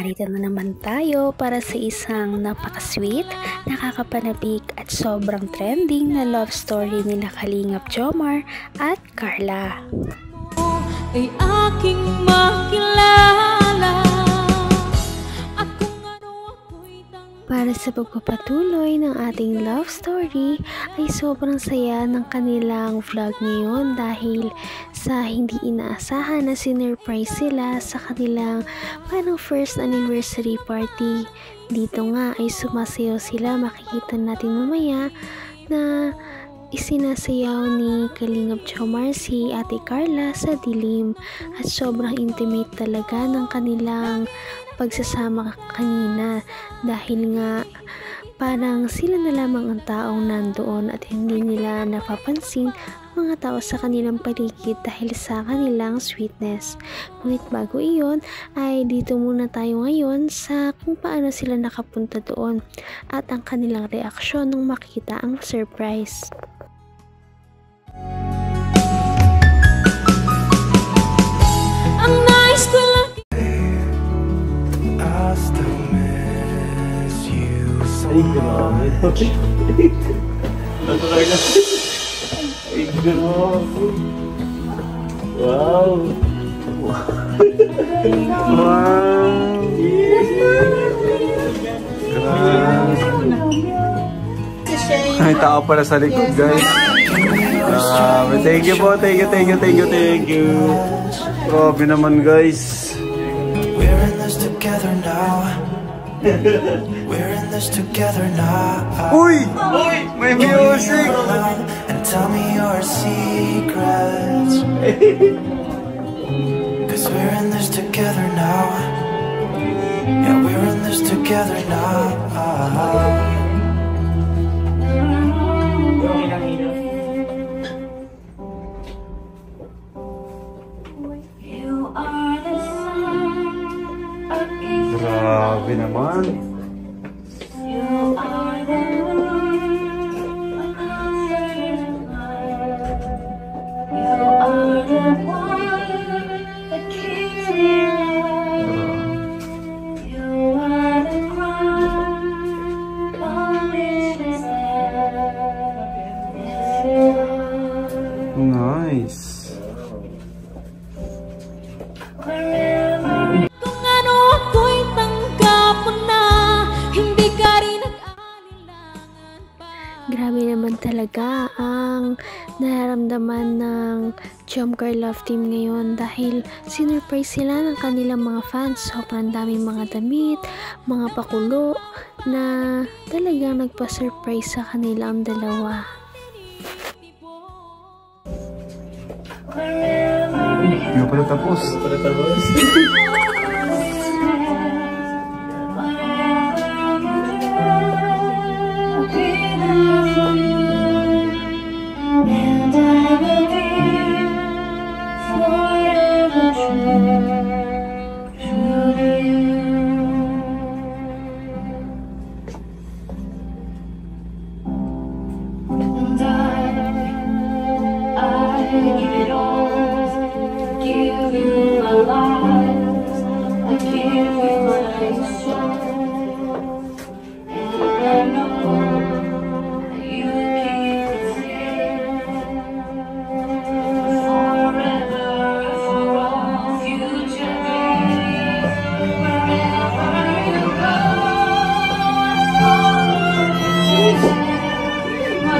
narito na naman tayo para sa isang napaka-sweet, nakakapanabik at sobrang trending na love story nila Kalingap Jomar at Carla. Ay aking makilala. Para sa pagpapatuloy ng ating love story ay sobrang saya ng kanilang vlog ngayon dahil sa hindi inaasahan na sinurprise sila sa kanilang parang first anniversary party. Dito nga ay sumasayaw sila, makikita natin mamaya na isinasayaw ni Kalingap Jomar si Ate Carla sa dilim at sobrang intimate talaga ng kanilang pagsasama kanina dahil nga parang sila na lamang ang taong nandoon at hindi nila napapansin ang mga tao sa kanilang paligid dahil sa kanilang sweetness. Ngunit bago iyon ay dito muna tayo ngayon sa kung paano sila nakapunta doon at ang kanilang reaksyon nung makita ang surprise. Ang nice ko lang. Ay, grabe. Natuloy na. Ay, grabe. Wow. Wow. Grabe. May tao pala sa likod, guys. Thank you po. Thank you. Grabe naman, guys. We're in this together now. We're in this together now. Uy! May music! And tell me your secrets. Cause we're in this together now. Yeah, we're in this together now. Grabe naman. Nice. Grabe naman talaga ang nararamdaman ng Jomcar Love Team ngayon dahil sinurprise sila ng kanilang mga fans. Sobrang daming mga damit, mga pakulo na talagang nagpa-surprise sa kanilang dalawa. Hindi pa tapos.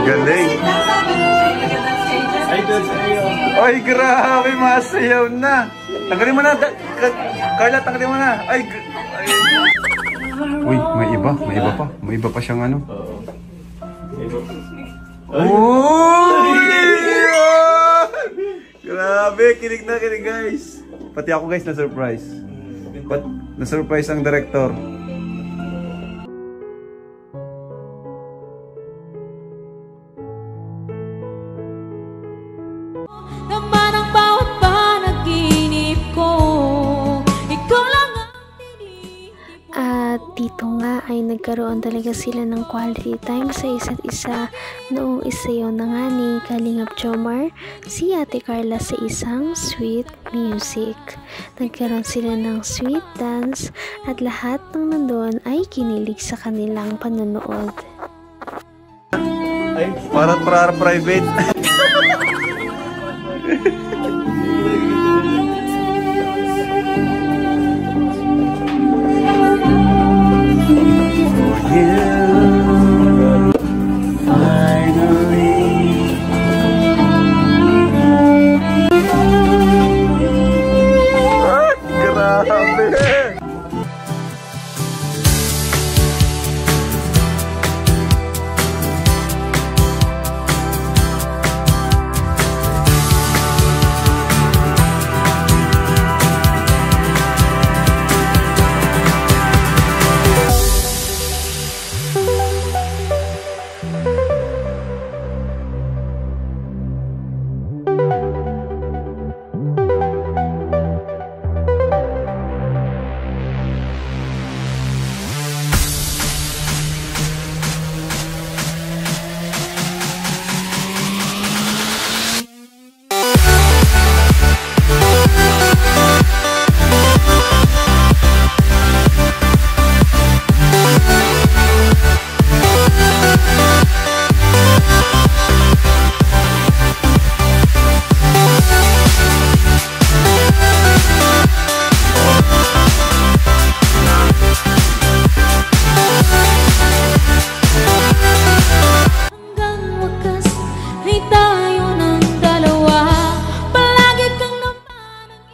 Galing. Ay, grabe, masayaw na. Tanggalin mo na, Carla, tanggalin mo na. Ay. Uy, may iba pa. May iba pa siyang ano. Uy! Grabe, kilig guys. Pati ako guys na-surprise. Na-surprise ang director. Naman ang bawat panaginip ko. Ikaw lang ang At At dito nga ay nagkaroon talaga sila ng quality time sa isa't isa noong isayaw na nga ni Kalingap Jomar si Ate Carla sa isang sweet music. Nagkaroon sila ng sweet dance at lahat ng nandun ay kinilig sa kanilang panonood. Ay, para private.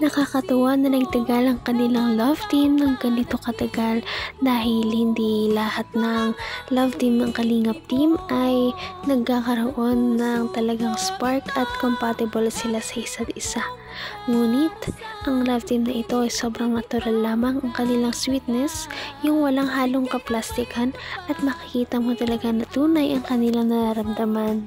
Nakakatuwa na nagtagal ang kanilang love team ng ganito katagal dahil hindi lahat ng love team ng Kalingap team ay nagkakaroon ng talagang spark at compatible sila sa isa't isa. Ngunit, ang love team na ito ay sobrang natural lamang ang kanilang sweetness, yung walang halong kaplastikan at makikita mo talaga na tunay ang kanilang nararamdaman.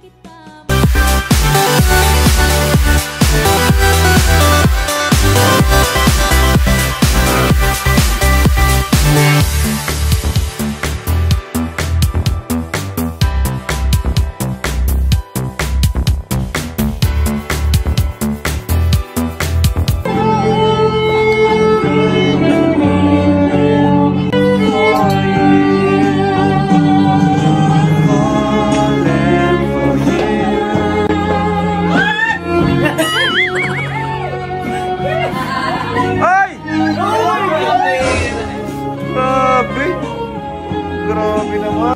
Grabe naman.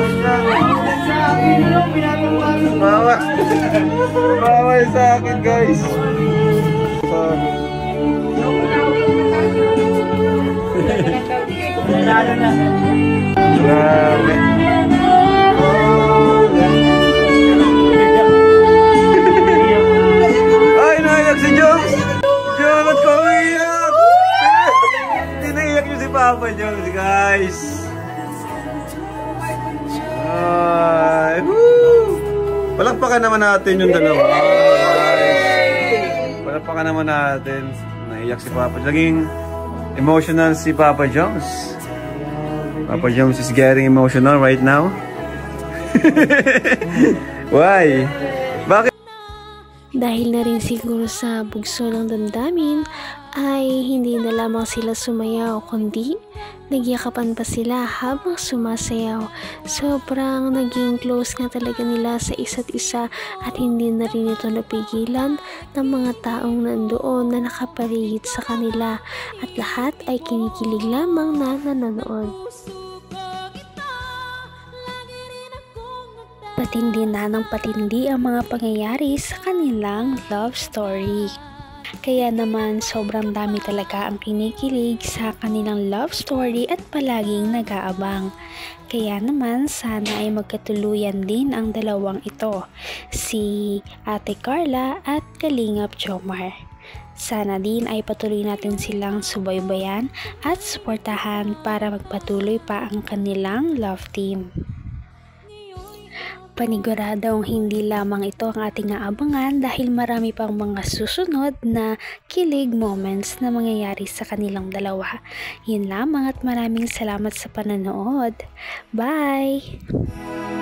Bawal sa akin, guys. Grabe. Ay, naiyak si Jones. Jones, ko iyak. Tinaiyak niyo si Papa Jones, guys. Palakpakan naman natin yung dalawa. Palakpakan naman natin. Naiyak si Papa. Laging emotional si Papa Jones. Papa Jones is getting emotional right now. Why? Bakit? Dahil na rin siguro sa bugso ng damdamin ay hindi na lamang sila sumayaw kundi nagyakapan pa sila habang sumasayaw. Sobrang naging close nga talaga nila sa isa't isa at hindi na rin ito napigilan ng mga taong nandoon na nakapaligid sa kanila at lahat ay kinikilig lamang na nanonood. Patindi na ng patindi ang mga pangyayari sa kanilang love story. Kaya naman sobrang dami talaga ang kinikilig sa kanilang love story at palaging nag-aabang. Kaya naman sana ay magkatuluyan din ang dalawang ito, si Ate Carla at Kalingap Jomar. Sana din ay patuloy natin silang subaybayan at suportahan para magpatuloy pa ang kanilang love team. Paniguradong hindi lamang ito ang ating aabangan dahil marami pang mga susunod na kilig moments na mangyayari sa kanilang dalawa. Yun lamang at maraming salamat sa panonood. Bye!